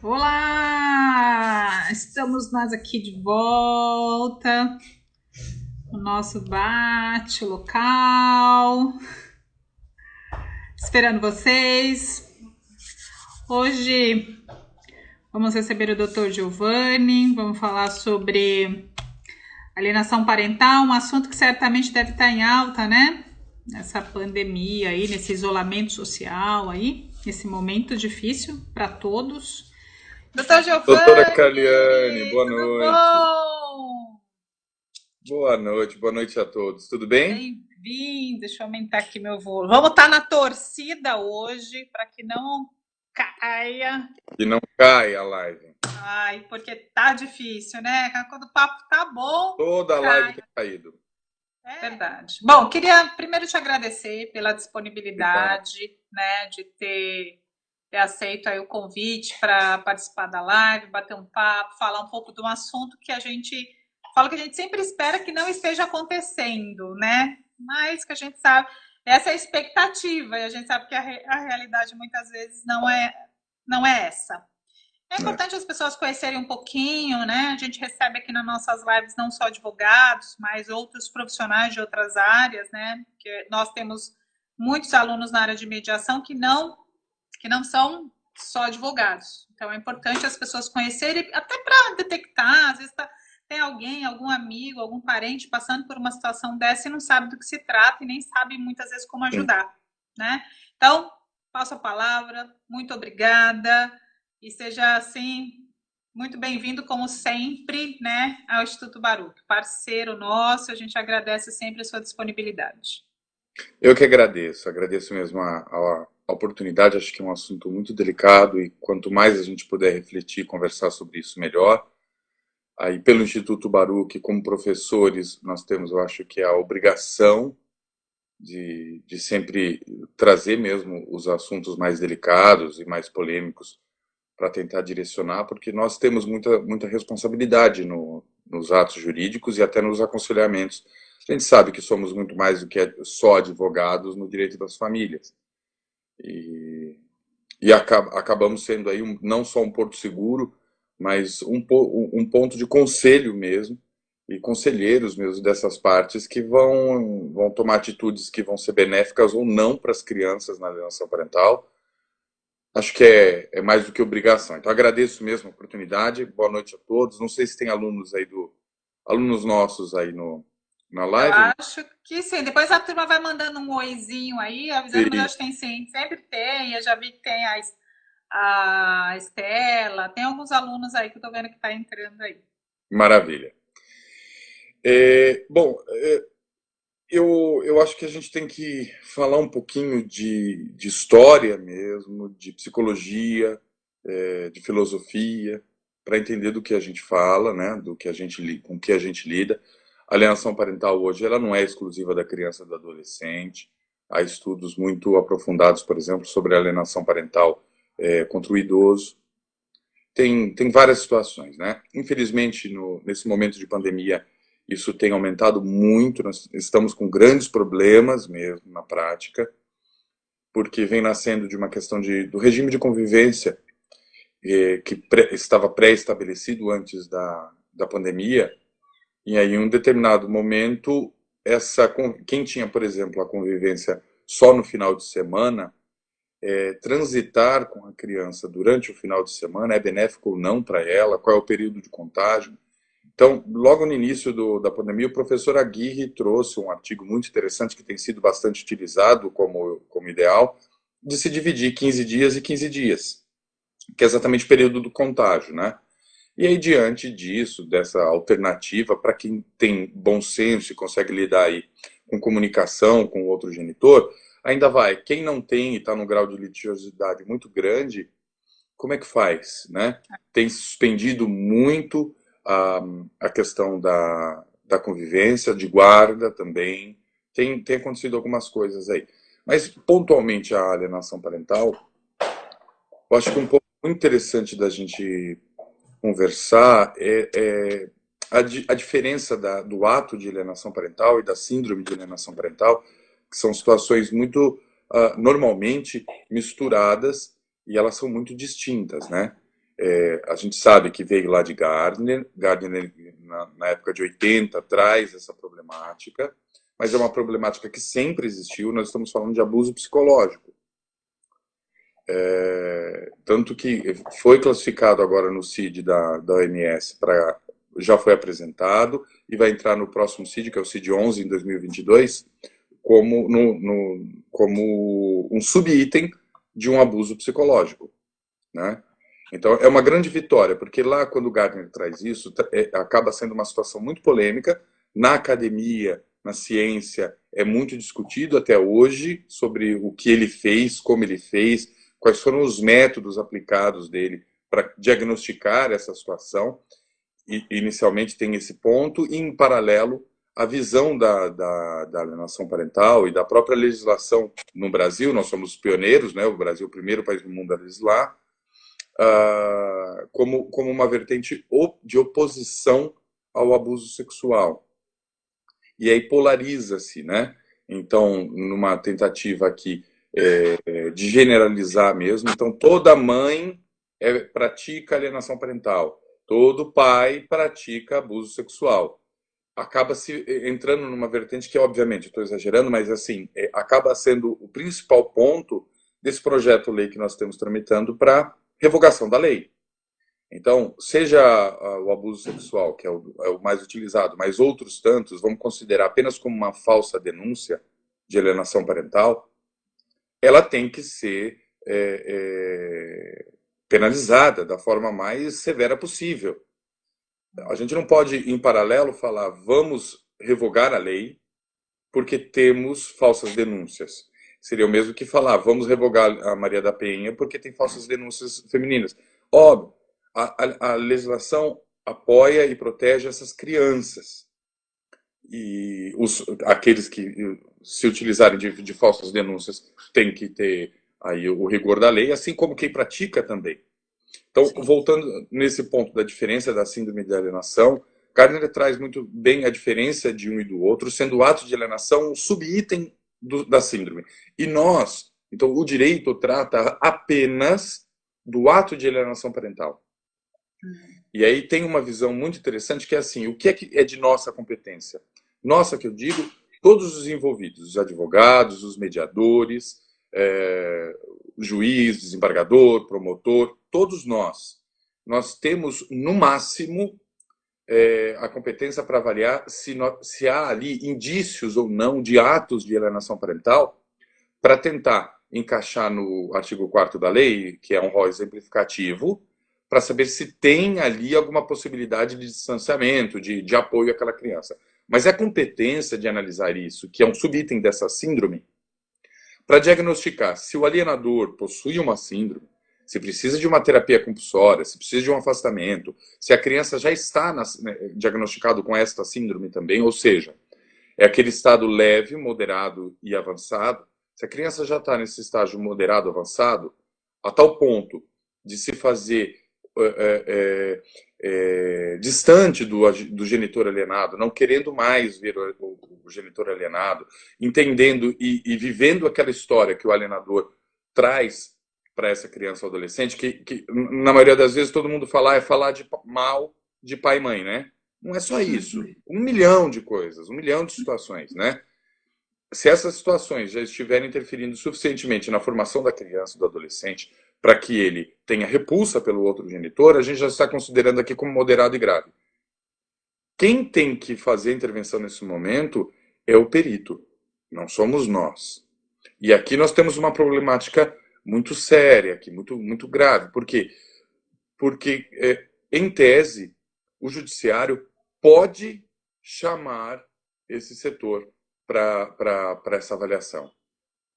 Olá! Estamos nós aqui de volta no nosso bate local, esperando vocês. Hoje vamos receber o Dr. Giovanni, vamos falar sobre alienação parental, um assunto que certamente deve estar em alta, né? Nessa pandemia aí, nesse isolamento social aí, nesse momento difícil para todos. Doutor Doutora Giovanni, Caliane, boa tudo noite. bom? Boa noite a todos. Tudo bem? Bem-vindo. Deixa eu aumentar aqui meu volume. Vamos estar na torcida hoje para que não caia. Que não cai a live. Ai, porque tá difícil, né? Quando o papo tá bom, Toda a live cai. tem caído. É verdade. Bom, queria primeiro te agradecer pela Obrigado. disponibilidade, né, de ter aceito aí o convite para participar da live, bater um papo, falar um pouco de um assunto que a gente fala que a gente sempre espera que não esteja acontecendo, né? Mas que a gente sabe, essa é a expectativa, e a gente sabe que a realidade muitas vezes não é essa. É É. importante as pessoas conhecerem um pouquinho, né? A gente recebe aqui nas nossas lives não só advogados, mas outros profissionais de outras áreas, né? Porque nós temos muitos alunos na área de mediação que não são só advogados. Então é importante as pessoas conhecerem, até para detectar, às vezes tem alguém, algum amigo, algum parente passando por uma situação dessa e não sabe do que se trata e nem sabe muitas vezes como Sim. ajudar, né? Então, passo a palavra, muito obrigada e seja assim muito bem-vindo como sempre, né, ao Instituto Baruch, parceiro nosso, a gente agradece sempre a sua disponibilidade. Eu que agradeço mesmo a oportunidade. Acho que é um assunto muito delicado e quanto mais a gente puder refletir, conversar sobre isso, melhor. Aí, pelo Instituto Baruch, como professores, nós temos, eu acho que a obrigação de sempre trazer mesmo os assuntos mais delicados e mais polêmicos para tentar direcionar, porque nós temos muita responsabilidade nos atos jurídicos e até nos aconselhamentos. A gente sabe que somos muito mais do que só advogados no direito das famílias. E, acabamos sendo aí não só um porto seguro, mas um ponto de conselho mesmo, e conselheiros mesmo dessas partes que vão tomar atitudes que vão ser benéficas ou não para as crianças na alienação parental. Acho que é mais do que obrigação. Então agradeço mesmo a oportunidade. Boa noite a todos. Não sei se tem alunos nossos aí no na Eu live. acho que sim. Depois a turma vai mandando um oizinho aí, avisando, mas acho que tem sim. Sempre tem. Eu já vi que tem a Estela, tem alguns alunos aí que eu tô vendo que tá entrando aí. Maravilha. Bom, eu acho que a gente tem que falar um pouquinho de história mesmo, de psicologia, de filosofia, para entender do que a gente fala, né, do que a gente com que a gente lida. A alienação parental hoje ela não é exclusiva da criança e do adolescente. Há estudos muito aprofundados, por exemplo, sobre a alienação parental contra o idoso. Tem várias situações, né? Infelizmente, nesse momento de pandemia, isso tem aumentado muito. Nós estamos com grandes problemas mesmo na prática, porque vem nascendo de uma questão do regime de convivência que estava pré-estabelecido antes da pandemia. E aí, em um determinado momento, quem tinha, por exemplo, a convivência só no final de semana, transitar com a criança durante o final de semana é benéfico ou não para ela, qual é o período de contágio. Então, logo no início da pandemia, o professor Aguirre trouxe um artigo muito interessante que tem sido bastante utilizado como ideal, de se dividir 15 dias e 15 dias, que é exatamente o período do contágio, né? E aí, diante disso, dessa alternativa, para quem tem bom senso e consegue lidar aí com comunicação com o outro genitor, ainda vai. Quem não tem e está num grau de litigiosidade muito grande, como é que faz, né? Tem suspendido muito a questão da convivência, de guarda também. Tem acontecido algumas coisas aí. Mas, pontualmente, a alienação parental, eu acho que um pouco muito interessante da gente conversar a diferença do ato de alienação parental e da síndrome de alienação parental, que são situações muito, normalmente, misturadas e elas são muito distintas, né? A gente sabe que veio lá de Gardner. Gardner, na época de 80, traz essa problemática, mas é uma problemática que sempre existiu. Nós estamos falando de abuso psicológico. Tanto que foi classificado agora no CID da OMS, já foi apresentado e vai entrar no próximo CID, que é o CID 11 em 2022, como um subitem de um abuso psicológico, né? Então é uma grande vitória, porque lá quando o Gardner traz isso, acaba sendo uma situação muito polêmica. Na academia, na ciência, é muito discutido até hoje sobre o que ele fez, como ele fez, quais foram os métodos aplicados dele para diagnosticar essa situação. E, inicialmente tem esse ponto, e em paralelo, a visão da alienação parental e da própria legislação no Brasil. Nós somos pioneiros, né? O Brasil é o primeiro país do mundo a legislar, como uma vertente de oposição ao abuso sexual. E aí polariza-se, né? Então, numa tentativa aqui de generalizar mesmo, então toda mãe pratica alienação parental, todo pai pratica abuso sexual. Acaba se entrando numa vertente que, obviamente, estou exagerando, mas assim, acaba sendo o principal ponto desse projeto-lei que nós estamos tramitando para revogação da lei. Então, seja o abuso sexual, que é o mais utilizado, mas outros tantos, vamos considerar apenas como uma falsa denúncia de alienação parental, ela tem que ser penalizada da forma mais severa possível. A gente não pode, em paralelo, falar vamos revogar a lei porque temos falsas denúncias. Seria o mesmo que falar vamos revogar a Maria da Penha porque tem falsas denúncias femininas. Óbvio, a legislação apoia e protege essas crianças. E aqueles que se utilizarem de falsas denúncias têm que ter aí o rigor da lei, assim como quem pratica também. Então, sim, voltando nesse ponto da diferença da síndrome de alienação, Gardner traz muito bem a diferença de um e do outro, sendo o ato de alienação um subitem da síndrome. E então, o direito trata apenas do ato de alienação parental. E aí tem uma visão muito interessante que é assim, o que é de nossa competência? Nossa, que eu digo, todos os envolvidos, os advogados, os mediadores, juiz, desembargador, promotor, todos nós temos, no máximo, a competência para avaliar se há ali indícios ou não de atos de alienação parental, para tentar encaixar no artigo 4º da lei, que é um rol exemplificativo, para saber se tem ali alguma possibilidade de distanciamento, de apoio àquela criança. Mas é a competência de analisar isso, que é um subitem dessa síndrome, para diagnosticar se o alienador possui uma síndrome, se precisa de uma terapia compulsória, se precisa de um afastamento, se a criança já está diagnosticado com esta síndrome também, ou seja, é aquele estado leve, moderado e avançado. Se a criança já está nesse estágio moderado, avançado, a tal ponto de se fazer distante do genitor alienado, não querendo mais ver o genitor alienado, entendendo e vivendo aquela história que o alienador traz para essa criança ou adolescente, que na maioria das vezes todo mundo é falar mal de pai e mãe, né? Não é só isso. 1 milhão de coisas, 1 milhão de situações, né? Se essas situações já estiverem interferindo suficientemente na formação da criança, do adolescente, para que ele tenha repulsa pelo outro genitor, a gente já está considerando aqui como moderado e grave. Quem tem que fazer a intervenção nesse momento é o perito, não somos nós. E aqui nós temos uma problemática muito séria, aqui, muito grave. Por quê? Porque, em tese, o judiciário pode chamar esse setor para essa avaliação,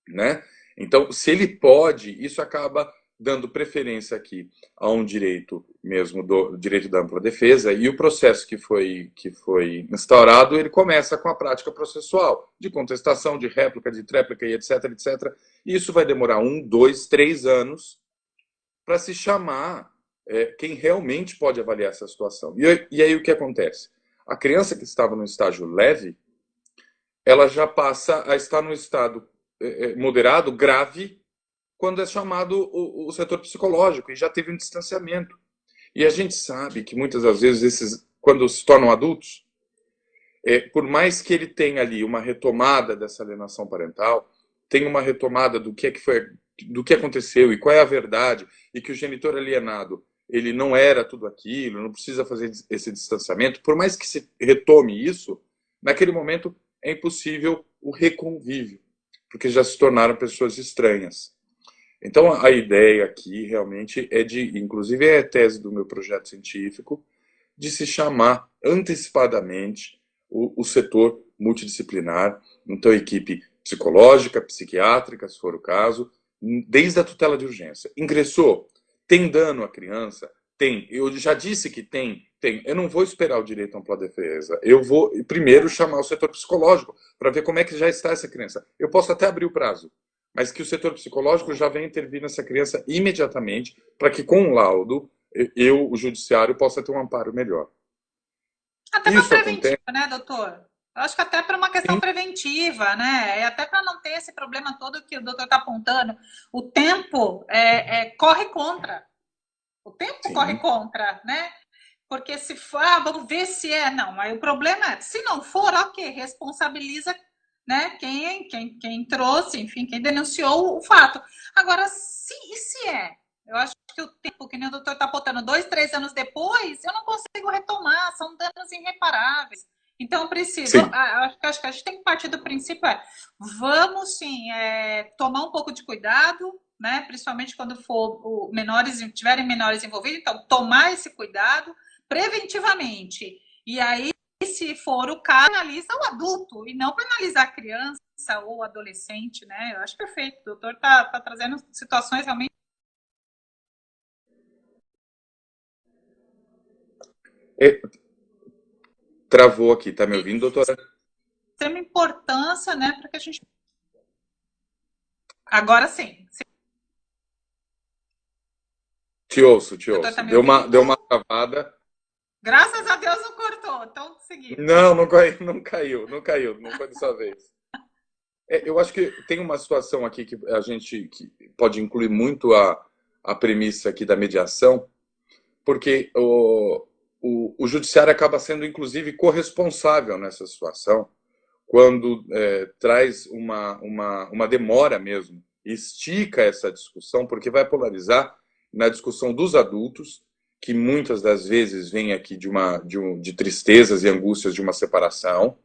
né? Então, se ele pode, isso acaba dando preferência aqui a um direito mesmo, do direito da ampla defesa, e o processo que foi instaurado, ele começa com a prática processual, de contestação, de réplica, de tréplica e etc, etc. E isso vai demorar 1, 2, 3 anos para se chamar quem realmente pode avaliar essa situação. E aí o que acontece? A criança que estava no estágio leve, ela já passa a estar no estado moderado, grave, quando é chamado o setor psicológico, e já teve um distanciamento. E a gente sabe que muitas das vezes, quando se tornam adultos, por mais que ele tenha ali uma retomada dessa alienação parental, tem uma retomada do que é que foi, do que aconteceu e qual é a verdade, e que o genitor alienado ele não era tudo aquilo, não precisa fazer esse distanciamento, por mais que se retome isso, naquele momento é impossível o reconvívio, porque já se tornaram pessoas estranhas. Então a ideia aqui realmente é de, inclusive é a tese do meu projeto científico, de se chamar antecipadamente o setor multidisciplinar, então equipe psicológica, psiquiátrica, se for o caso, desde a tutela de urgência. Ingressou, tem dano à criança? Tem. Eu já disse que tem. Tem. Eu não vou esperar o direito à ampla defesa. Eu vou primeiro chamar o setor psicológico para ver como é que já está essa criança. Eu posso até abrir o prazo, mas que o setor psicológico já venha intervir nessa criança imediatamente para que com o laudo eu, o judiciário, possa ter um amparo melhor. Até para Isso acontece. preventiva, né, doutor? Eu acho que até para uma questão preventiva, né? E até para não ter esse problema todo que o doutor está apontando. O tempo corre contra. O tempo corre Sim, contra, né? Porque se for, vamos ver se é. Não, aí o problema é, se não for, ok, responsabiliza, né, quem trouxe, enfim, quem denunciou o fato. Agora, se é? Eu acho que o tempo, que nem o doutor está apontando, 2, 3 anos depois, eu não consigo retomar, são danos irreparáveis. Então, eu preciso, sim. acho que a gente tem que partir do princípio, vamos sim tomar um pouco de cuidado, né, principalmente quando for menores, tiverem menores envolvidos, então tomar esse cuidado preventivamente. E aí, se for o caso, penaliza o adulto e não penalizar a criança ou adolescente, né? Eu acho perfeito. O doutor está trazendo situações realmente É, travou aqui, tá me de ouvindo, doutora? extrema importância, né? Para que a gente. Agora sim. Te ouço, te O doutor está ouço. me Deu ouvindo? uma travada. Graças a Deus não cortou. Então, seguimos. Não, não caiu, não caiu, não caiu, não foi dessa vez. Eu acho que tem uma situação aqui que a gente que pode incluir muito a premissa aqui da mediação, porque o judiciário acaba sendo, inclusive, corresponsável nessa situação, quando traz uma demora mesmo, estica essa discussão, porque vai polarizar na discussão dos adultos, que muitas das vezes vêm aqui de tristezas e angústias de uma separação,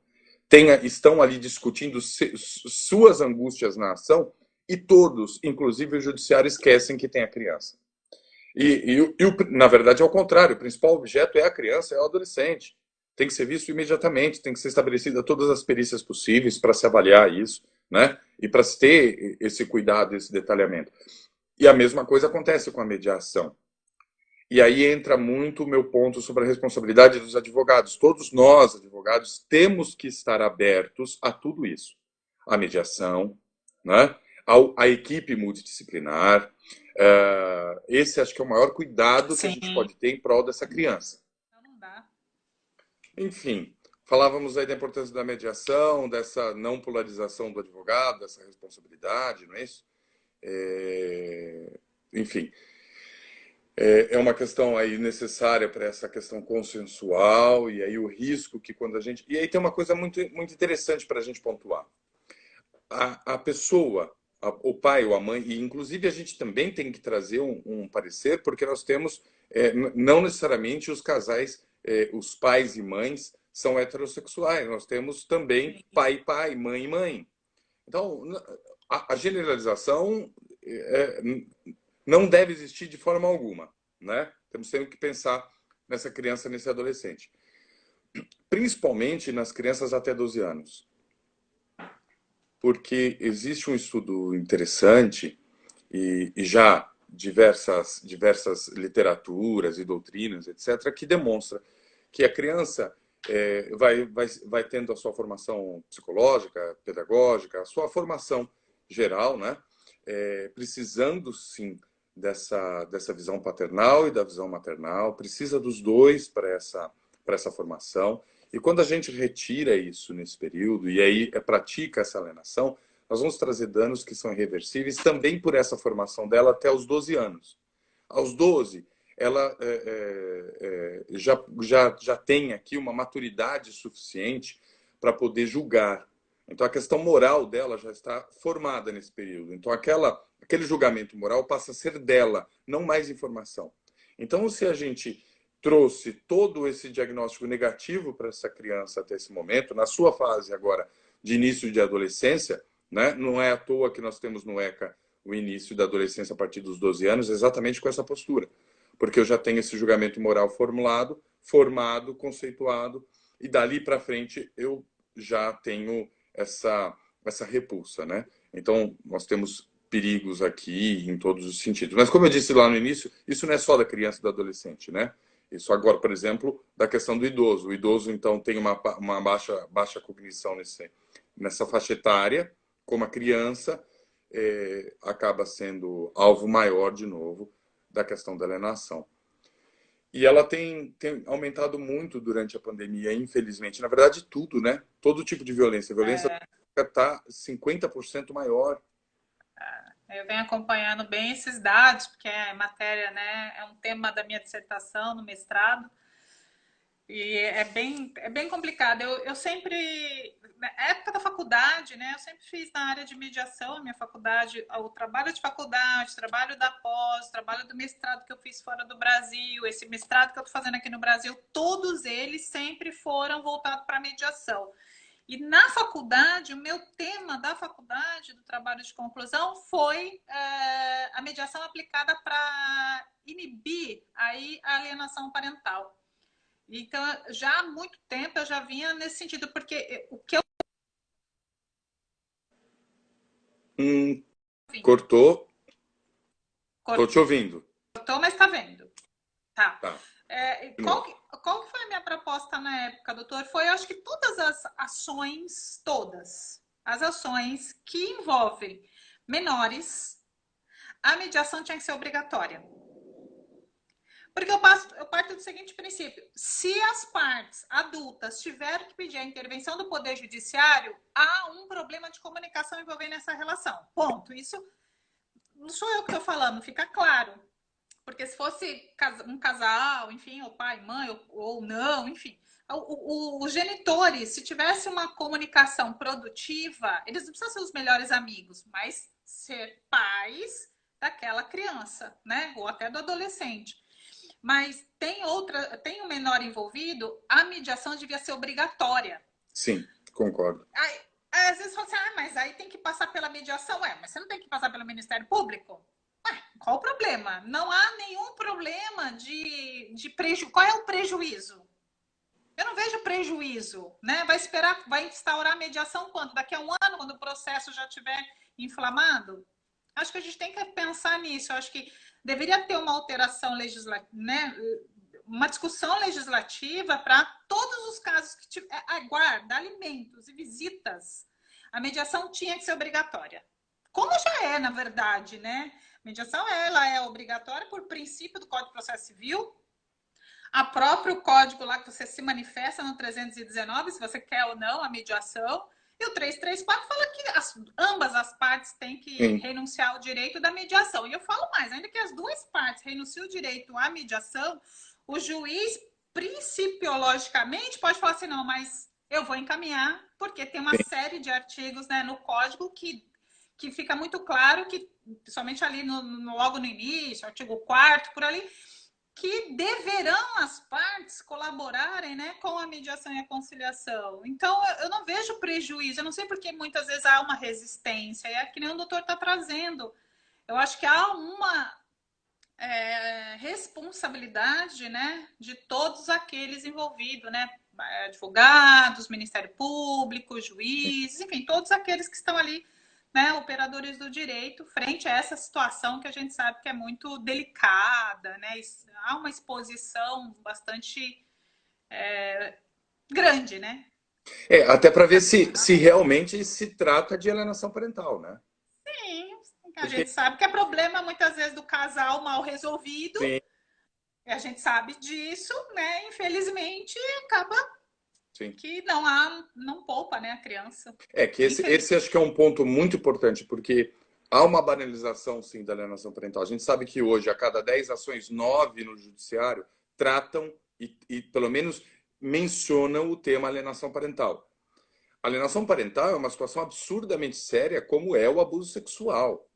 estão ali discutindo suas angústias na ação, e todos, inclusive o judiciário, esquecem que tem a criança. Na verdade, é o contrário. O principal objeto é a criança, é o adolescente. Tem que ser visto imediatamente, tem que ser estabelecida todas as perícias possíveis para se avaliar isso, né? E para se ter esse cuidado, esse detalhamento. E a mesma coisa acontece com a mediação. E aí entra muito o meu ponto sobre a responsabilidade dos advogados. Todos nós, advogados, temos que estar abertos a tudo isso. A mediação, né? A equipe multidisciplinar. Esse acho que é o maior cuidado que a gente Sim. pode ter em prol dessa criança. Não dá. Enfim, falávamos aí da importância da mediação, dessa não polarização do advogado, dessa responsabilidade, não é isso? Enfim, é uma questão aí necessária para essa questão consensual, e aí o risco que quando a gente. E aí tem uma coisa muito, muito interessante para a gente pontuar. A pessoa, o pai ou a mãe, e inclusive a gente também tem que trazer um parecer, porque nós temos, não necessariamente os casais, os pais e mães são heterossexuais, nós temos também pai e pai, mãe e mãe. Então, a generalização não deve existir de forma alguma, né? Temos sempre que pensar nessa criança, nesse adolescente. Principalmente nas crianças até 12 anos. Porque existe um estudo interessante e já diversas literaturas e doutrinas, etc., que demonstra que a criança vai tendo a sua formação psicológica, pedagógica, a sua formação geral, né? Precisando, sim, dessa visão paternal e da visão maternal, precisa dos dois para essa formação. E quando a gente retira isso nesse período, e aí pratica essa alienação, nós vamos trazer danos que são irreversíveis também por essa formação dela até os 12 anos. Aos 12, ela já tem aqui uma maturidade suficiente para poder julgar. Então, a questão moral dela já está formada nesse período. Então, aquele julgamento moral passa a ser dela, não mais informação. Então, se a gente trouxe todo esse diagnóstico negativo para essa criança até esse momento, na sua fase agora de início de adolescência, né? Não é à toa que nós temos no ECA o início da adolescência a partir dos 12 anos, exatamente com essa postura. Porque eu já tenho esse julgamento moral formulado, formado, conceituado, e dali para frente eu já tenho essa repulsa, né? Então, nós temos perigos aqui em todos os sentidos. Mas, como eu disse lá no início, isso não é só da criança e do adolescente, né? Isso agora, por exemplo, da questão do idoso. O idoso, então, tem uma baixa cognição nessa faixa etária, como a criança, acaba sendo alvo maior, de novo, da questão da alienação. E ela tem aumentado muito durante a pandemia, infelizmente. Na verdade, tudo, né? Todo tipo de violência. A violência está 50% maior. Eu venho acompanhando bem esses dados, porque é matéria, né? É um tema da minha dissertação no mestrado. E é bem complicado. Eu sempre, na época da faculdade, né? Eu sempre fiz na área de mediação, a minha faculdade, o trabalho de faculdade, o trabalho da pós, o trabalho do mestrado que eu fiz fora do Brasil, esse mestrado que eu estou fazendo aqui no Brasil, todos eles sempre foram voltados para a mediação. E na faculdade, o meu tema da faculdade, do trabalho de conclusão, foi a mediação aplicada para inibir aí a alienação parental. Então, já há muito tempo eu já vinha nesse sentido, porque o que eu... Cortou. Estou te ouvindo. Cortou, mas está vendo. Tá. Tá. Qual foi a minha proposta na época, doutor? Foi, eu acho que todas as ações, todas as ações que envolvem menores, a mediação tinha que ser obrigatória. Porque eu parto do seguinte princípio: se as partes adultas tiverem que pedir a intervenção do Poder Judiciário, há um problema de comunicação envolvendo essa relação. Ponto. Isso não sou eu que estou falando, fica claro. Porque se fosse um casal, enfim, ou pai, mãe, ou não, enfim, os genitores, se tivesse uma comunicação produtiva, eles não precisam ser os melhores amigos, mas ser pais daquela criança, né? Ou até do adolescente. Mas tem um menor envolvido, a mediação devia ser obrigatória. Sim, concordo. Aí, às vezes fala assim, mas aí tem que passar pela mediação. Mas você não tem que passar pelo Ministério Público? Qual o problema? Não há nenhum problema de prejuízo. Qual é o prejuízo? Eu não vejo prejuízo, né? Vai instaurar a mediação quando? Daqui a um ano, quando o processo já estiver inflamado? Acho que a gente tem que pensar nisso. Eu acho que deveria ter uma alteração legislativa, né? Uma discussão legislativa para todos os casos que tiver guarda, alimentos e visitas. A mediação tinha que ser obrigatória. Como já é, na verdade, né? Mediação ela é obrigatória por princípio do Código de Processo Civil. A próprio código lá que você se manifesta no 319, se você quer ou não a mediação. E o 334 fala que ambas as partes têm que renunciar ao direito da mediação. E eu falo mais, ainda que as duas partes renunciem o direito à mediação, o juiz, principiologicamente, pode falar assim, não, mas eu vou encaminhar, porque tem uma série de artigos, né, no código que fica muito claro que, somente ali logo no início, artigo 4º, por ali, que deverão as partes colaborarem, né, com a mediação e a conciliação. Então, eu não vejo prejuízo. Eu não sei porque muitas vezes há uma resistência. É que nem o doutor está trazendo. Eu acho que há uma responsabilidade, né, de todos aqueles envolvidos, né, advogados, Ministério Público, juízes, enfim, todos aqueles que estão ali, né, operadores do direito, frente a essa situação que a gente sabe que é muito delicada, né? Há uma exposição bastante grande, né? Até para ver se realmente se trata de alienação parental, né? Sim, a gente sabe que é problema muitas vezes do casal mal resolvido. Sim. A gente sabe disso, né? Infelizmente, acaba Sim. que não poupa, né, a criança. Que esse acho que é um ponto muito importante, porque há uma banalização, sim, da alienação parental. A gente sabe que hoje, a cada 10 ações, 9 no judiciário tratam e pelo menos, mencionam o tema alienação parental. Alienação parental é uma situação absurdamente séria, como é o abuso sexual.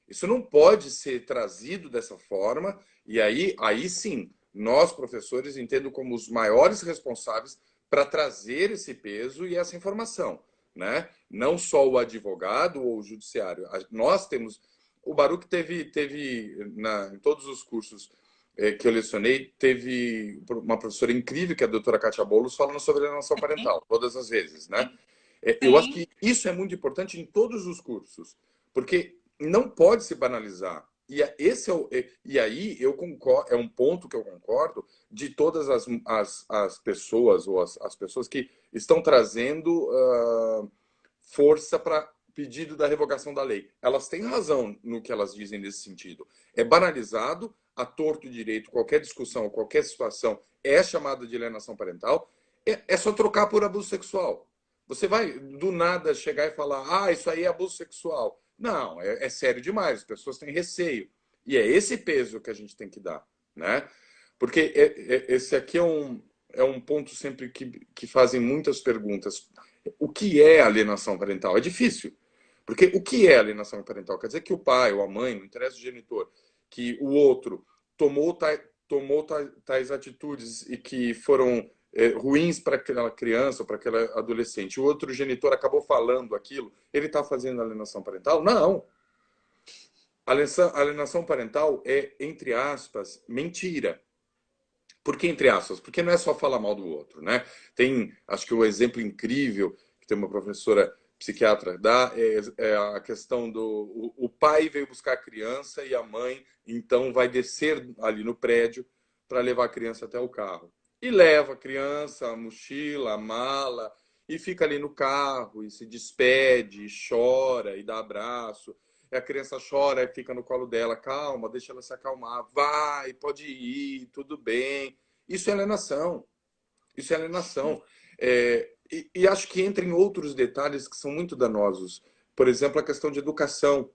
Isso não pode ser trazido dessa forma, e aí sim, nós, professores, entendo como os maiores responsáveis para trazer esse peso e essa informação. Né? Não só o advogado ou o judiciário. Nós temos. O Baruch em todos os cursos que eu lecionei, teve uma professora incrível, que é a doutora Kátia Boulos, falando sobre alienação parental, todas as vezes. Né? Eu acho Sim, que isso é muito importante em todos os cursos, porque não pode se banalizar. E aí eu concordo, é um ponto que eu concordo de todas as pessoas, ou as pessoas que estão trazendo força para pedido da revogação da lei. Elas têm razão no que elas dizem nesse sentido. É banalizado, a torto e direito, qualquer discussão, qualquer situação é chamada de alienação parental. É só trocar por abuso sexual. Você vai do nada chegar e falar, isso aí é abuso sexual. Não, é sério demais, as pessoas têm receio. E é esse peso que a gente tem que dar, né? Porque esse aqui é um ponto sempre que fazem muitas perguntas. O que é alienação parental? É difícil. Porque o que é alienação parental? Quer dizer que o pai ou a mãe, não interessa o genitor, que o outro tomou tais atitudes e que foram ruins para aquela criança ou para aquela adolescente. O outro genitor acabou falando aquilo. Ele está fazendo alienação parental? Não. Alienação parental é, entre aspas, mentira. Por que entre aspas? Porque não é só falar mal do outro, né? Tem, acho que o exemplo incrível que tem uma professora psiquiatra dá é a questão do o pai veio buscar a criança e a mãe então vai descer ali no prédio para levar a criança até o carro. E leva a criança, a mochila, a mala e fica ali no carro e se despede, e chora e dá abraço. E a criança chora e fica no colo dela, calma, deixa ela se acalmar, vai, pode ir, tudo bem. Isso é alienação. Isso é alienação. E acho que entra em outros detalhes que são muito danosos. Por exemplo, a questão de educação.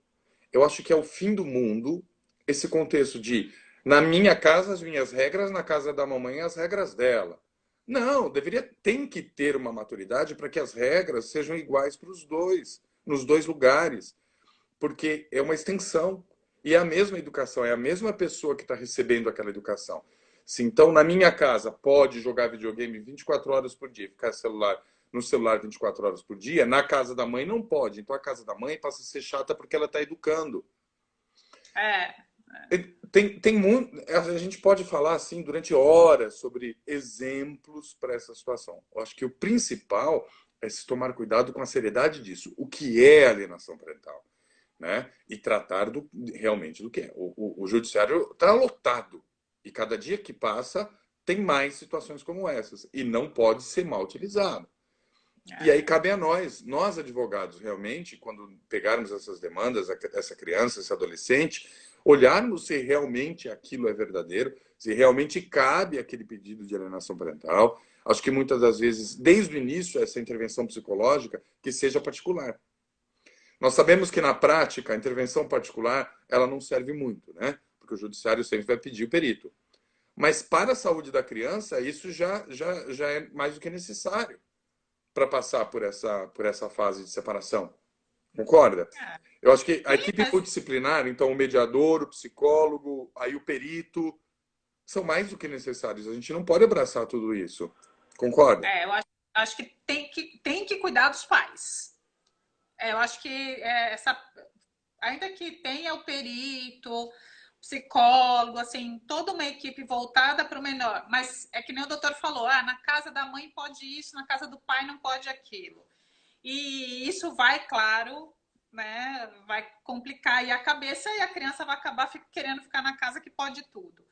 Eu acho que é o fim do mundo esse contexto de na minha casa as minhas regras, na casa da mamãe as regras dela. Não, tem que ter uma maturidade para que as regras sejam iguais para os dois, nos dois lugares, porque é uma extensão e é a mesma educação, é a mesma pessoa que está recebendo aquela educação. Se então na minha casa pode jogar videogame 24 horas por dia, ficar no celular 24 horas por dia, na casa da mãe não pode. Então a casa da mãe passa a ser chata porque ela está educando. é. Tem muito, a gente pode falar assim durante horas sobre exemplos para essa situação. Eu acho que o principal é se tomar cuidado com a seriedade disso. O que é alienação parental? Né? E tratar realmente do que é. O judiciário está lotado. E cada dia que passa tem mais situações como essas. E não pode ser mal utilizado. E aí cabe a nós advogados, realmente, quando pegarmos essas demandas, essa criança, esse adolescente, olharmos se realmente aquilo é verdadeiro, se realmente cabe aquele pedido de alienação parental. Acho que muitas das vezes, desde o início, essa intervenção psicológica, que seja particular. Nós sabemos que na prática a intervenção particular ela não serve muito, né? Porque o judiciário sempre vai pedir o perito. Mas para a saúde da criança isso já é mais do que necessário para passar por essa fase de separação. Concorda? Eu acho que a Sim, equipe mas multidisciplinar, então o mediador, o psicólogo, aí o perito, são mais do que necessários. A gente não pode abraçar tudo isso. Concorda? eu acho que tem que cuidar dos pais. Eu acho que ainda que tenha o perito, psicólogo, assim, toda uma equipe voltada para o menor, mas é que nem o doutor falou, na casa da mãe pode isso, na casa do pai não pode aquilo. E isso vai, claro, né, vai complicar aí a cabeça e a criança vai acabar querendo ficar na casa que pode tudo.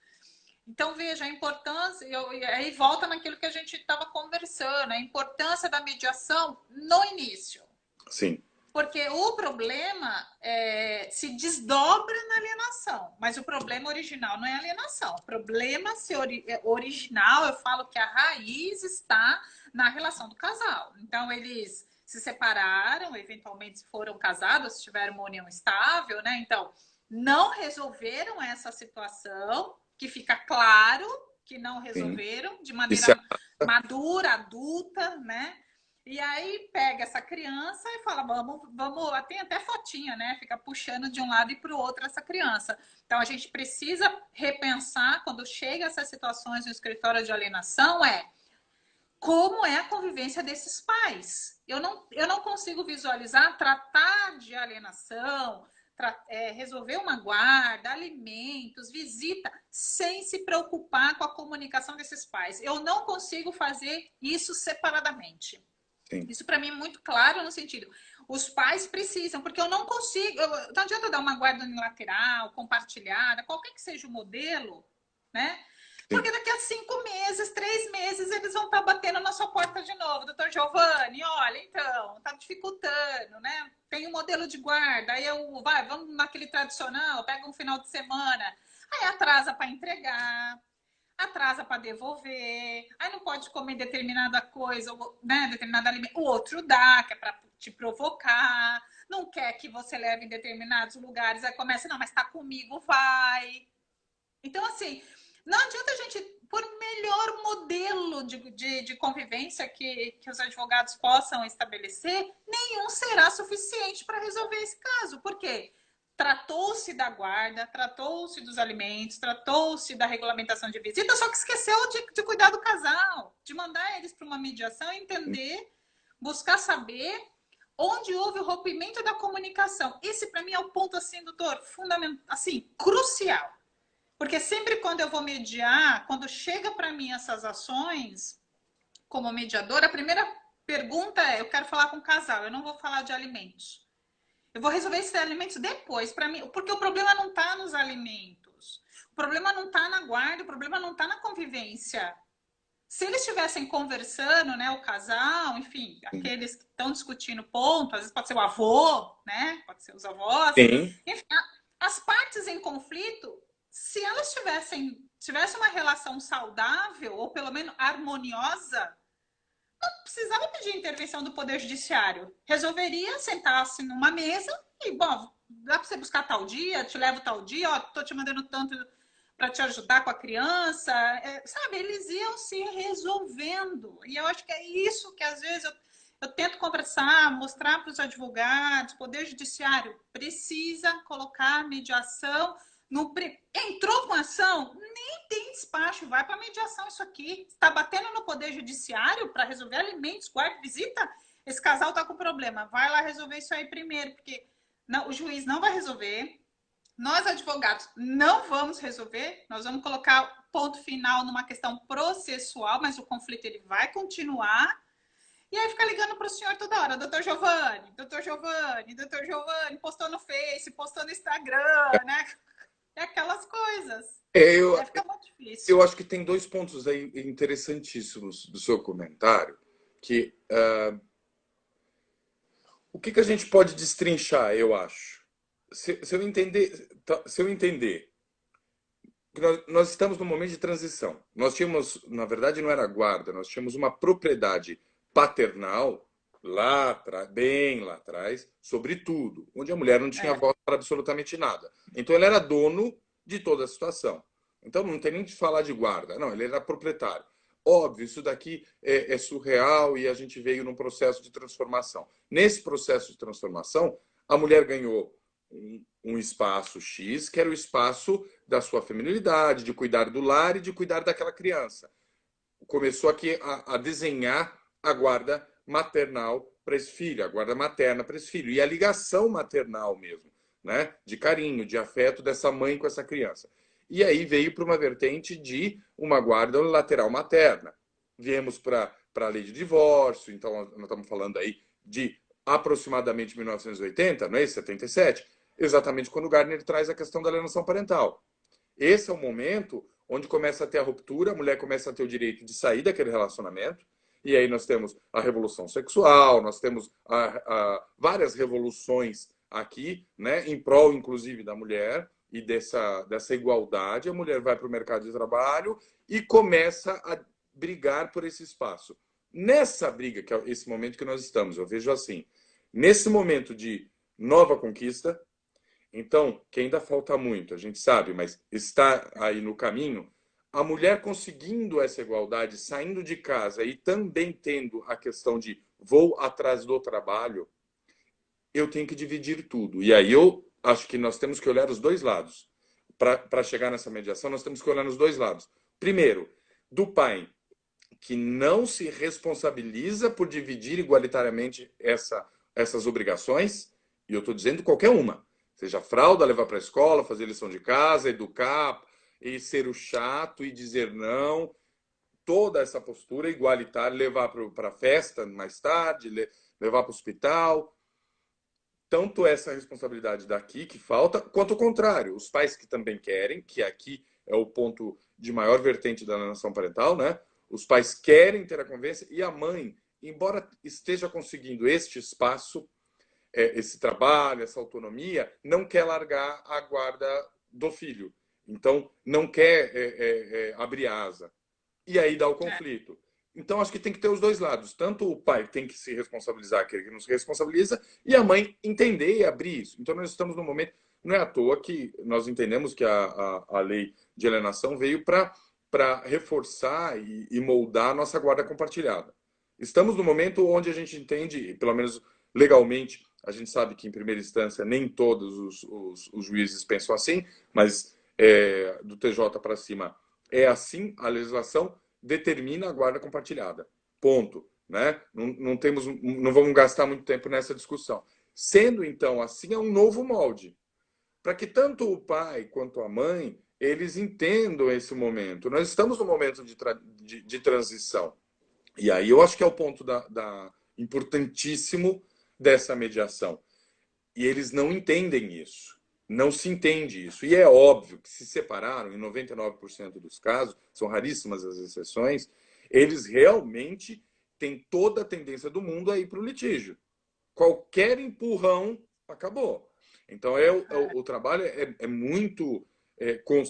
Então, veja, a importância, aí volta naquilo que a gente estava conversando, a importância da mediação no início. Sim. Porque o problema se desdobra na alienação, mas o problema original não é alienação. O problema original, eu falo que a raiz está na relação do casal. Então, eles se separaram, eventualmente foram casados, se tiveram uma união estável, né? Então, não resolveram essa situação, que fica claro que não sim. resolveram de E se maneira madura, adulta, né? E aí pega essa criança e fala, vamos, tem até fotinha, né? Fica puxando de um lado e para o outro essa criança. Então a gente precisa repensar quando chega essas situações no escritório de alienação, como é a convivência desses pais. Eu não consigo visualizar tratar de alienação, resolver uma guarda, alimentos, visita, sem se preocupar com a comunicação desses pais. Eu não consigo fazer isso separadamente. sim. Isso para mim é muito claro no sentido, os pais precisam, porque eu não consigo, não adianta dar uma guarda unilateral, compartilhada, qualquer que seja o modelo, né? Sim. Porque daqui a 5 meses, 3 meses, eles vão estar batendo na sua porta de novo. Doutor Giovanni, olha, então, tá dificultando, né? Tem um modelo de guarda, aí vamos naquele tradicional, pega um final de semana, aí atrasa para entregar, atrasa para devolver, aí não pode comer determinada coisa, né, determinado alimento, o outro dá, que é para te provocar, não quer que você leve em determinados lugares, aí começa, não, mas tá comigo, vai. Então, assim, não adianta a gente, por melhor modelo de convivência que os advogados possam estabelecer, nenhum será suficiente para resolver esse caso. Por quê? Tratou-se da guarda, tratou-se dos alimentos, tratou-se da regulamentação de visita, só que esqueceu de cuidar do casal, de mandar eles para uma mediação, entender, buscar saber onde houve o rompimento da comunicação. Esse, para mim, é o ponto, assim, doutor, fundamental, assim, crucial. Porque sempre quando eu vou mediar, quando chega para mim essas ações, como mediadora, a primeira pergunta é: eu quero falar com o casal, eu não vou falar de alimentos. Eu vou resolver esses alimentos depois, para mim, porque o problema não está nos alimentos. O problema não está na guarda, o problema não está na convivência. Se eles estivessem conversando, né, o casal, enfim, aqueles que estão discutindo ponto, às vezes pode ser o avô, né, pode ser os avós, Sim. enfim, as partes em conflito, se elas tivessem uma relação saudável, ou pelo menos harmoniosa, não precisava pedir intervenção do Poder Judiciário. Resolveria sentar-se numa mesa e, bom, dá para você buscar tal dia, te levo tal dia, ó, tô te mandando tanto para te ajudar com a criança, sabe? Eles iam se resolvendo. E eu acho que é isso que às vezes eu tento conversar, mostrar para os advogados, Poder Judiciário precisa colocar mediação no entrou com ação, nem tem despacho, vai para mediação isso aqui. Está batendo no Poder Judiciário para resolver alimentos, guarda, visita, esse casal está com problema, vai lá resolver isso aí primeiro, porque não, o juiz não vai resolver. Nós, advogados, não vamos resolver, nós vamos colocar ponto final numa questão processual, mas o conflito ele vai continuar. E aí fica ligando para o senhor toda hora, doutor Giovanni, doutor Giovanni, doutor Giovanni, postou no Face, postou no Instagram, né? É aquelas coisas. É, E aí fica muito difícil. eu acho que tem dois pontos aí interessantíssimos do seu comentário, que o que a gente pode destrinchar, eu acho. Se eu entender, se eu entender que nós estamos num momento de transição. Nós tínhamos, na verdade, não era guarda, nós tínhamos uma propriedade paternal lá atrás, bem lá atrás, sobre tudo, onde a mulher não tinha É. voz para absolutamente nada. Então ele era dono de toda a situação. Então não tem nem de falar de guarda, não, ele era proprietário. Óbvio, isso daqui é surreal e a gente veio num processo de transformação. Nesse processo de transformação, a mulher ganhou um espaço X, que era o espaço da sua feminilidade, de cuidar do lar e de cuidar daquela criança. Começou aqui a desenhar a guarda maternal para esse filho, a guarda materna para esse filho, e a ligação maternal mesmo, né? De carinho, de afeto dessa mãe com essa criança. E aí veio para uma vertente de uma guarda lateral materna. Viemos para a lei de divórcio, então nós estamos falando aí de aproximadamente 1980, não é isso? 77, exatamente quando o Gardner traz a questão da alienação parental. Esse é o momento onde começa a ter a ruptura, a mulher começa a ter o direito de sair daquele relacionamento, e aí nós temos a revolução sexual, nós temos várias revoluções aqui, né, em prol, inclusive, da mulher e dessa igualdade. A mulher vai para o mercado de trabalho e começa a brigar por esse espaço. nessa briga, que é esse momento que nós estamos, eu vejo assim, nesse momento de nova conquista, então, que ainda falta muito, a gente sabe, mas está aí no caminho, a mulher conseguindo essa igualdade, saindo de casa e também tendo a questão de vou atrás do trabalho, eu tenho que dividir tudo. E aí eu acho que nós temos que olhar os dois lados. Para chegar nessa mediação, nós temos que olhar nos dois lados. Primeiro, do pai, que não se responsabiliza por dividir igualitariamente essas obrigações, e eu estou dizendo qualquer uma, seja fralda, levar para a escola, fazer lição de casa, educar, e ser o chato e dizer não, toda essa postura igualitária, levar para a festa mais tarde, levar para o hospital, tanto essa responsabilidade daqui que falta, quanto o contrário, os pais que também querem, que aqui é o ponto de maior vertente da alienação parental, né? Os pais querem ter a convivência e a mãe, embora esteja conseguindo este espaço, esse trabalho, essa autonomia, não quer largar a guarda do filho. Então, não quer abrir asa. E aí dá o É. conflito. Então, acho que tem que ter os dois lados. Tanto o pai tem que se responsabilizar, aquele que não se responsabiliza, e a mãe entender e abrir isso. Então, nós estamos num momento. Não é à toa que nós entendemos que a lei de alienação veio para reforçar e moldar a nossa guarda compartilhada. Estamos no momento onde a gente entende, pelo menos legalmente, a gente sabe que, em primeira instância, nem todos os juízes pensam assim, mas do TJ para cima é assim, a legislação determina a guarda compartilhada. Ponto. Né? Não vamos gastar muito tempo nessa discussão. Sendo, então, assim, é um novo molde. Para que tanto o pai quanto a mãe, eles entendam esse momento. Nós estamos num momento de transição. E aí eu acho que é o ponto importantíssimo dessa mediação. E eles não entendem isso. Não se entende isso. E é óbvio que se separaram, em 99% dos casos, são raríssimas as exceções, eles realmente têm toda a tendência do mundo a ir para o litígio. Qualquer empurrão, acabou. Então, o trabalho é muito.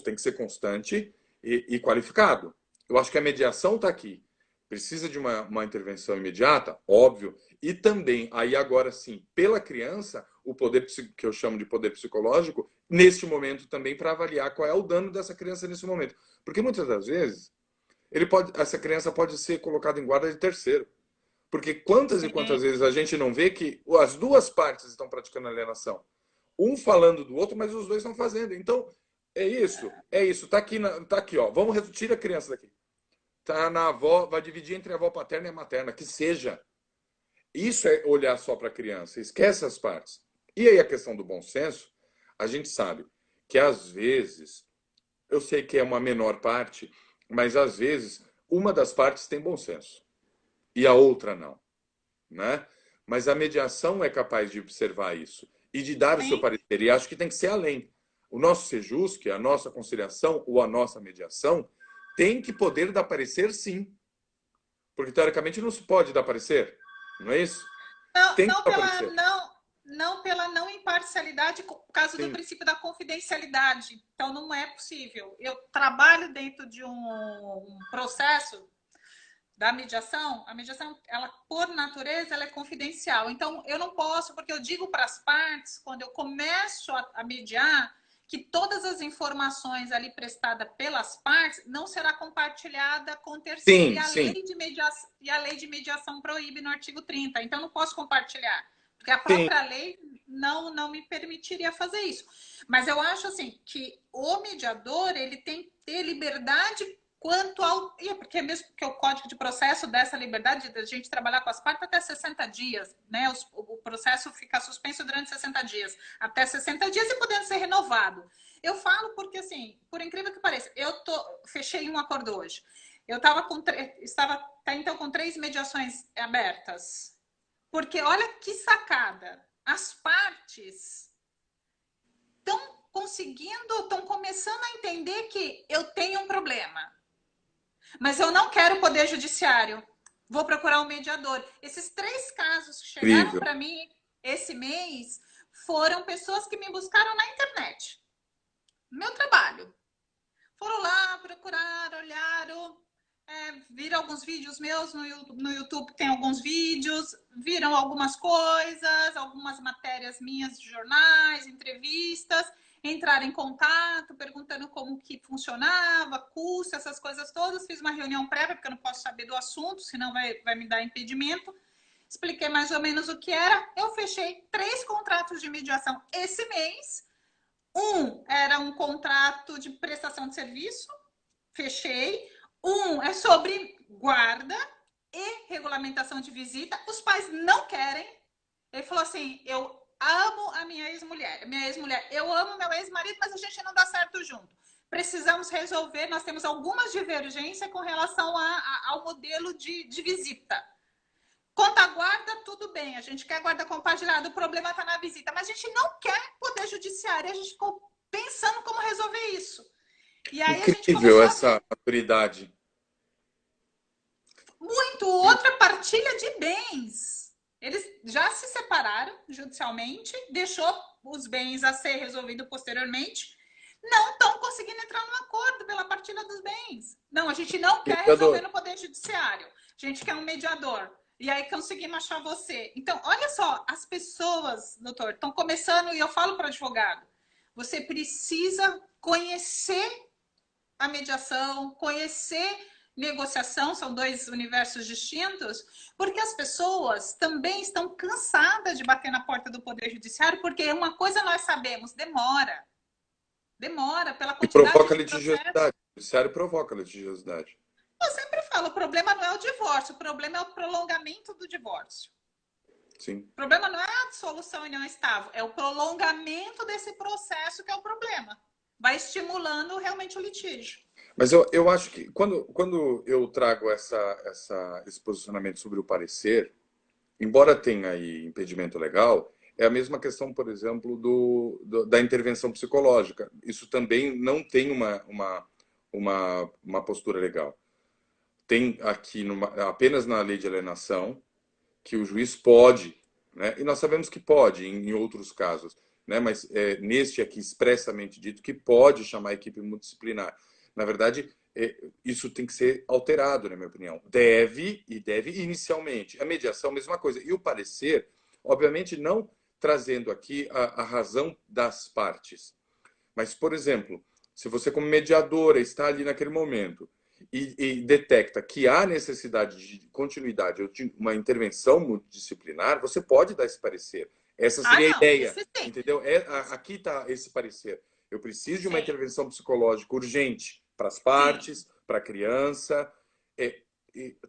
Tem que ser constante e qualificado. Eu acho que a mediação está aqui. Precisa de uma intervenção imediata, óbvio, e também, aí agora sim, pela criança, o poder que eu chamo de poder psicológico, neste momento também, para avaliar qual é o dano dessa criança nesse momento. Porque muitas das vezes, essa criança pode ser colocada em guarda de terceiro. Porque quantas e quantas Sim. vezes a gente não vê que as duas partes estão praticando alienação? Um falando do outro, mas os dois estão fazendo. Então, é isso. Tá aqui, ó. Vamos tira a criança daqui. Tá na avó, vai dividir entre a avó paterna e a materna, que seja. Isso é olhar só para a criança, esquece as partes. E aí a questão do bom senso, a gente sabe que às vezes, eu sei que é uma menor parte, mas às vezes uma das partes tem bom senso e a outra não, né? Mas a mediação é capaz de observar isso e de dar o seu Sim. parecer. E acho que tem que ser além. O nosso Sejusc, a nossa conciliação ou a nossa mediação tem que poder dar parecer sim. Porque teoricamente não se pode dar parecer. Não é isso? Não, Tem que não dar pela parecer. não, não pela não imparcialidade, por causa do Sim, princípio da confidencialidade. Então não é possível. Eu trabalho dentro de um processo da mediação. A mediação, ela por natureza, ela é confidencial. Então eu não posso, porque eu digo para as partes, quando eu começo a mediar, que todas as informações ali prestadas pelas partes não será compartilhada com terceiro. sim, sim, E a lei de mediação proíbe no artigo 30. Então, não posso compartilhar, porque a sim, própria lei não me permitiria fazer isso. Mas eu acho assim que o mediador ele tem que ter liberdade quanto ao. Porque mesmo que o Código de Processo dessa liberdade de a gente trabalhar com as partes até 60 dias, né? O processo fica suspenso durante 60 dias, até 60 dias e podendo ser renovado. Eu falo porque, assim, por incrível que pareça, fechei um acordo hoje. Eu estava até então com 3 mediações abertas. Porque olha que sacada. As partes estão começando a entender que eu tenho um problema. Mas eu não quero o poder judiciário. Vou procurar um mediador. Esses 3 casos que chegaram incrível. para mim esse mês foram pessoas que me buscaram na internet. Meu trabalho. Foram lá, procuraram, olharam. Viram alguns vídeos meus no YouTube, tem alguns vídeos, viram algumas coisas, algumas matérias minhas de jornais, entrevistas, entraram em contato, perguntando como que funcionava, custo, essas coisas todas. Fiz uma reunião prévia, porque eu não posso saber do assunto, senão vai me dar impedimento. Expliquei mais ou menos o que era. Eu fechei 3 contratos de mediação esse mês. Um era um contrato de prestação de serviço, fechei. Um é sobre guarda e regulamentação de visita. Os pais não querem. Ele falou assim: eu amo a minha ex-mulher. Eu amo meu ex-marido, mas a gente não dá certo junto. Precisamos resolver. Nós temos algumas divergências com relação ao modelo de visita. Quanto à guarda, tudo bem. A gente quer guarda compartilhada. O problema está na visita. Mas a gente não quer poder judiciário. A gente ficou pensando como resolver isso. E aí a gente Incrível começou a essa maturidade. muito outra partilha de bens. Eles já se separaram judicialmente, deixou os bens a ser resolvido posteriormente, não estão conseguindo entrar num acordo pela partilha dos bens. Não, a gente não quer resolver no Poder Judiciário, a gente quer um mediador. E aí conseguimos achar você. Então, olha só, as pessoas, doutor, estão começando, e eu falo para o advogado, você precisa conhecer a mediação, conhecer negociação, são 2 universos distintos, porque as pessoas também estão cansadas de bater na porta do Poder Judiciário, porque uma coisa nós sabemos, demora. Demora pela E quantidade provoca de processos. litigiosidade. O judiciário provoca litigiosidade. Eu sempre falo, o problema não é o divórcio, o problema é o prolongamento do divórcio. Sim. O problema não é a dissolução união estável, é o prolongamento desse processo que é o problema. Vai estimulando realmente o litígio. Mas eu acho que quando eu trago esse posicionamento sobre o parecer, embora tenha aí impedimento legal, é a mesma questão, por exemplo, da intervenção psicológica. Isso também não tem uma postura legal. Tem aqui apenas na lei de alienação que o juiz pode, né? E nós sabemos que pode em outros casos, né? Mas neste aqui expressamente dito que pode chamar a equipe multidisciplinar. Na verdade, isso tem que ser alterado, na minha opinião. Deve inicialmente. A mediação, mesma coisa. E o parecer, obviamente, não trazendo aqui a razão das partes. Mas, por exemplo, se você, como mediadora, está ali naquele momento e detecta que há necessidade de continuidade ou de uma intervenção multidisciplinar, você pode dar esse parecer. Essa seria a Não, ideia, esse sim. entendeu? Aqui está esse parecer. Eu preciso de uma Sim, intervenção psicológica urgente para as sim. partes, para a criança.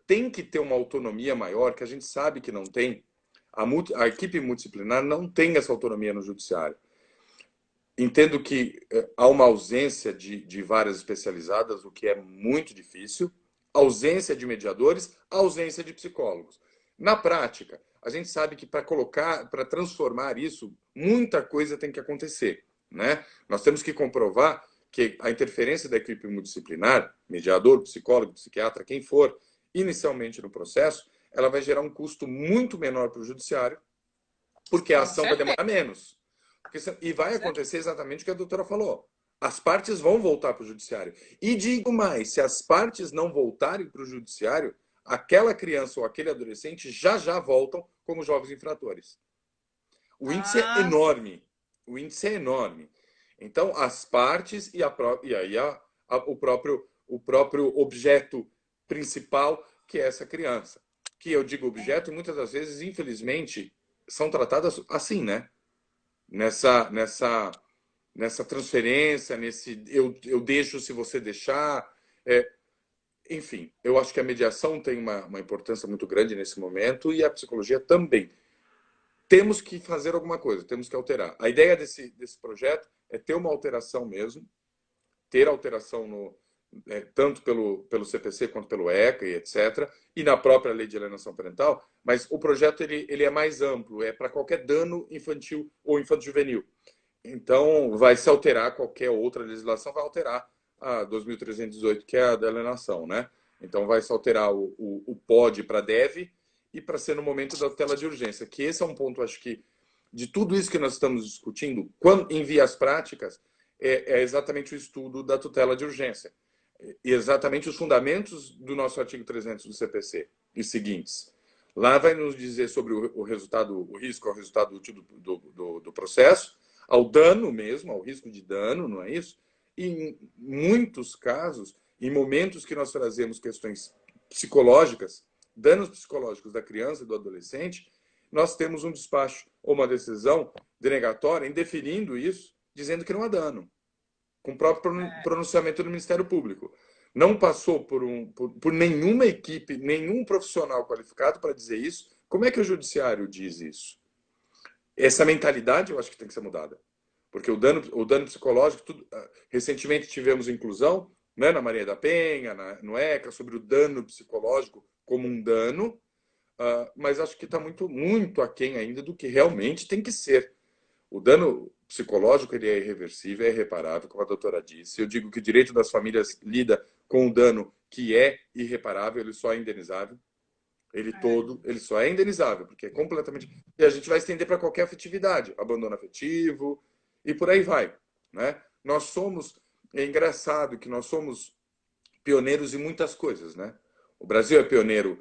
Tem que ter uma autonomia maior, que a gente sabe que não tem. A equipe multidisciplinar não tem essa autonomia no judiciário. Entendo que há uma ausência de varas especializadas, o que é muito difícil, ausência de mediadores, ausência de psicólogos. Na prática, a gente sabe que para transformar isso, muita coisa tem que acontecer, né? Nós temos que comprovar que a interferência da equipe multidisciplinar, mediador, psicólogo, psiquiatra, quem for, inicialmente no processo, ela vai gerar um custo muito menor para o judiciário, porque a Com ação vai certeza. demorar menos. E vai acontecer exatamente o que a doutora falou. As partes vão voltar para o judiciário. E digo mais, se as partes não voltarem para o judiciário, aquela criança ou aquele adolescente já voltam como jovens infratores. O índice é Ah, enorme. O índice é enorme. Então, as partes e aí o próprio objeto principal, que é essa criança. Que eu digo objeto, e muitas das vezes, infelizmente, são tratadas assim, né? Nessa transferência, nesse eu deixo se você deixar. Enfim, eu acho que a mediação tem uma importância muito grande nesse momento e a psicologia também. Temos que fazer alguma coisa, temos que alterar. A ideia desse projeto é ter uma alteração mesmo, ter alteração tanto pelo CPC quanto pelo ECA e etc., e na própria lei de alienação parental, mas o projeto ele é mais amplo, é para qualquer dano infantil ou infanto-juvenil. Então, vai se alterar qualquer outra legislação, vai alterar a 2.318, que é a da alienação, né? Então, vai se alterar o POD para deve e para ser no momento da tutela de urgência, que esse é um ponto, acho que, de tudo isso que nós estamos discutindo, em vias práticas, é exatamente o estudo da tutela de urgência. exatamente os fundamentos do nosso artigo 300 do CPC e seguintes. Lá vai nos dizer sobre o resultado, o risco ao resultado útil do processo, ao dano mesmo, ao risco de dano, não é isso? E em muitos casos, em momentos que nós trazemos questões psicológicas, danos psicológicos da criança e do adolescente, nós temos um despacho ou uma decisão denegatória indeferindo isso, dizendo que não há dano, com o próprio pronunciamento do Ministério Público. Não passou por nenhuma equipe, nenhum profissional qualificado para dizer isso. Como é que o judiciário diz isso? Essa mentalidade eu acho que tem que ser mudada. Porque o dano psicológico, recentemente tivemos inclusão, né, na Maria da Penha, no ECA, sobre o dano psicológico como um dano, mas acho que está muito aquém ainda do que realmente tem que ser. O dano psicológico ele é irreversível, é irreparável, como a doutora disse. Eu digo que o direito das famílias lida com um dano que é irreparável, ele só é indenizável. Ele só é indenizável, porque é completamente. E a gente vai estender para qualquer afetividade, abandono afetivo e por aí vai. Né? Nós somos. É engraçado que nós somos pioneiros em muitas coisas. Né? O Brasil é pioneiro,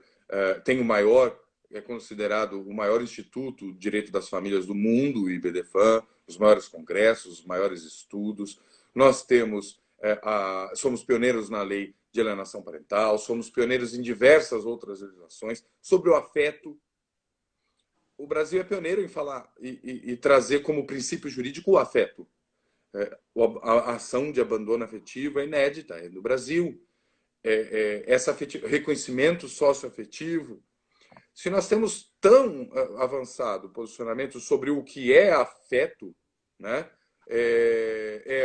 tem o maior é considerado o maior instituto de direito das famílias do mundo, o IBDFAM, os maiores congressos, os maiores estudos. Nós temos, somos pioneiros na lei de alienação parental, somos pioneiros em diversas outras legislações sobre o afeto. O Brasil é pioneiro em falar e trazer como princípio jurídico o afeto. A ação de abandono afetivo é inédita, é no Brasil. Reconhecimento socioafetivo. Se nós temos tão avançado posicionamento sobre o que é afeto, né?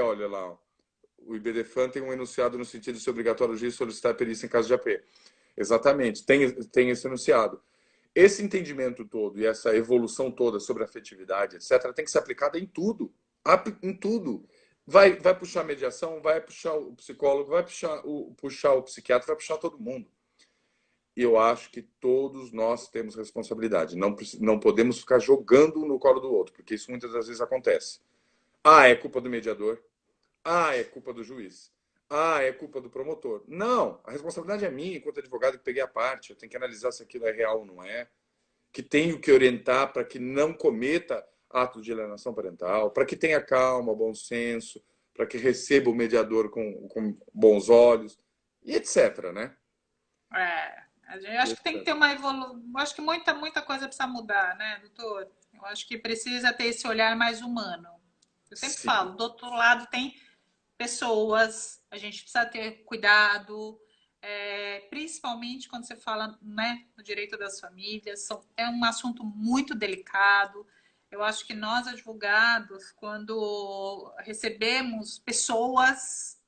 Olha lá, o IBDFAN tem um enunciado no sentido de ser obrigatório o juiz solicitar perícia em caso de AP. Exatamente, tem esse enunciado. Esse entendimento todo e essa evolução toda sobre afetividade, etc., tem que ser aplicada em tudo. Em tudo. Vai puxar a mediação, vai puxar o psicólogo, vai puxar o psiquiatra, vai puxar todo mundo. E eu acho que todos nós temos responsabilidade. Não podemos ficar jogando no colo do outro, porque isso muitas das vezes acontece. É culpa do mediador. É culpa do juiz. É culpa do promotor. Não, a responsabilidade é minha, enquanto advogado que peguei a parte. Eu tenho que analisar se aquilo é real ou não é. Que tenho que orientar para que não cometa ato de alienação parental, para que tenha calma, bom senso, para que receba o mediador com bons olhos, e etc, né? Eu acho que tem que ter uma evolução. Acho que muita coisa precisa mudar, né, doutor? Eu acho que precisa ter esse olhar mais humano. Eu sempre falo, do outro lado tem pessoas, a gente precisa ter cuidado, principalmente quando você fala, né, no direito das famílias. É um assunto muito delicado. Eu acho que nós, advogados, quando recebemos pessoas,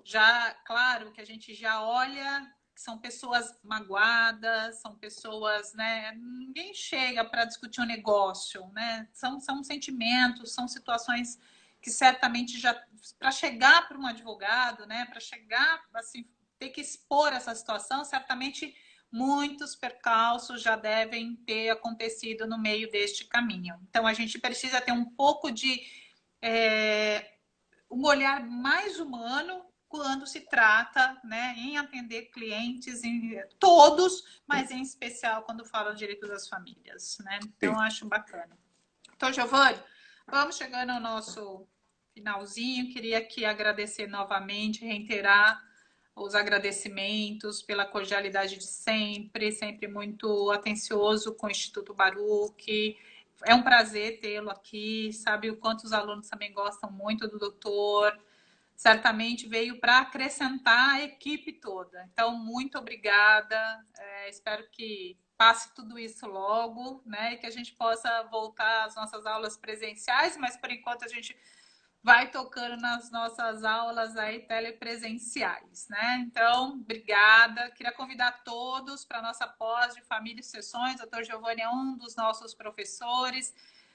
já, claro, que a gente já olha que são pessoas magoadas, são pessoas, né? Ninguém chega para discutir um negócio, né? São sentimentos, são situações que certamente já para chegar para um advogado, né? Para chegar assim, ter que expor essa situação, certamente muitos percalços já devem ter acontecido no meio deste caminho. Então a gente precisa ter um pouco de um olhar mais humano quando se trata, né, em atender clientes, em todos, mas em especial quando fala do direito das famílias, né? Então, eu acho bacana. Então, Giovanni, vamos chegando ao nosso finalzinho. Queria aqui agradecer novamente, reiterar os agradecimentos pela cordialidade de sempre, sempre muito atencioso com o Instituto Baruch. É um prazer tê-lo aqui, sabe o quanto os alunos também gostam muito do doutor. Certamente veio para acrescentar a equipe toda. Então, muito obrigada. Espero que passe tudo isso logo, né? E que a gente possa voltar às nossas aulas presenciais, mas por enquanto a gente vai tocando nas nossas aulas aí telepresenciais, né? Então, obrigada. Queria convidar todos para a nossa pós de Família e Sessões. O doutor Giovanni é um dos nossos professores.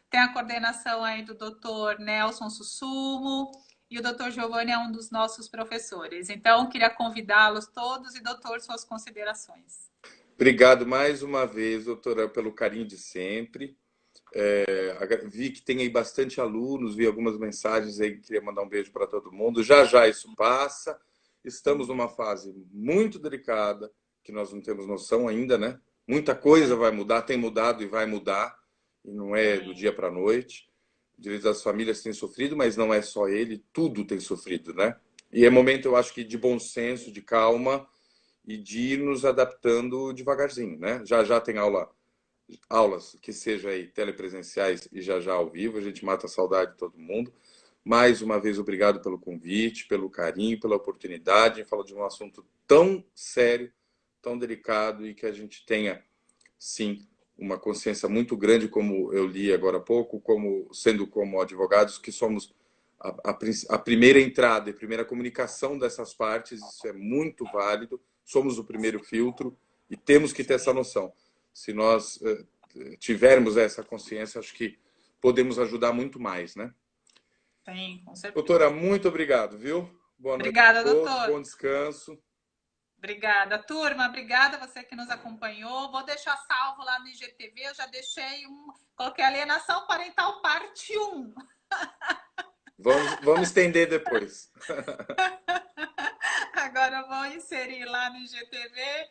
Tem a coordenação aí do doutor Nelson Sussumo. E o doutor Giovanni é um dos nossos professores. Então, queria convidá-los todos e, doutor, suas considerações. Obrigado mais uma vez, doutora, pelo carinho de sempre. Vi que tem aí bastante alunos, vi algumas mensagens aí, queria mandar um beijo para todo mundo. Já já isso passa. estamos numa fase muito delicada, que nós não temos noção ainda, né? Muita coisa vai mudar, tem mudado e vai mudar, e não é do dia para a noite. O direito das famílias tem sofrido, mas não é só ele, tudo tem sofrido, né? E é momento, eu acho que de bom senso, de calma e de ir nos adaptando devagarzinho, né? Já já tem aulas que sejam aí telepresenciais e já já ao vivo, a gente mata a saudade de todo mundo. Mais uma vez, obrigado pelo convite, pelo carinho, pela oportunidade. Fala de um assunto tão sério, tão delicado e que a gente tenha, sim, uma consciência muito grande, como eu li agora há pouco, como advogados, que somos a primeira entrada e primeira comunicação dessas partes, isso é muito válido, somos o primeiro filtro e temos que ter essa noção. Se nós tivermos essa consciência, acho que podemos ajudar muito mais, né? Sim, com Doutora, certeza. muito obrigado, viu? Boa noite a Obrigada, todos, doutor. bom descanso. Obrigada, turma. Obrigada a você que nos acompanhou. Vou deixar salvo lá no IGTV. Eu já deixei coloquei alienação parental parte 1. Vamos estender depois. Agora eu vou inserir lá no IGTV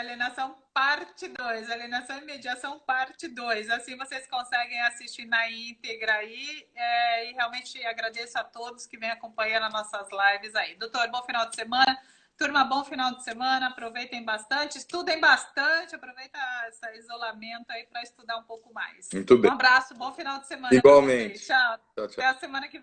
alienação parte 2, alienação e mediação parte 2. Assim vocês conseguem assistir na íntegra aí. E realmente agradeço a todos que vêm acompanhando as nossas lives aí. Doutor, bom final de semana. Turma, bom final de semana. Aproveitem bastante, estudem bastante. Aproveita esse isolamento aí para estudar um pouco mais. Muito Um bem. abraço, bom final de semana para vocês. Igualmente. Tchau. Tchau, Até tchau. a semana que vem.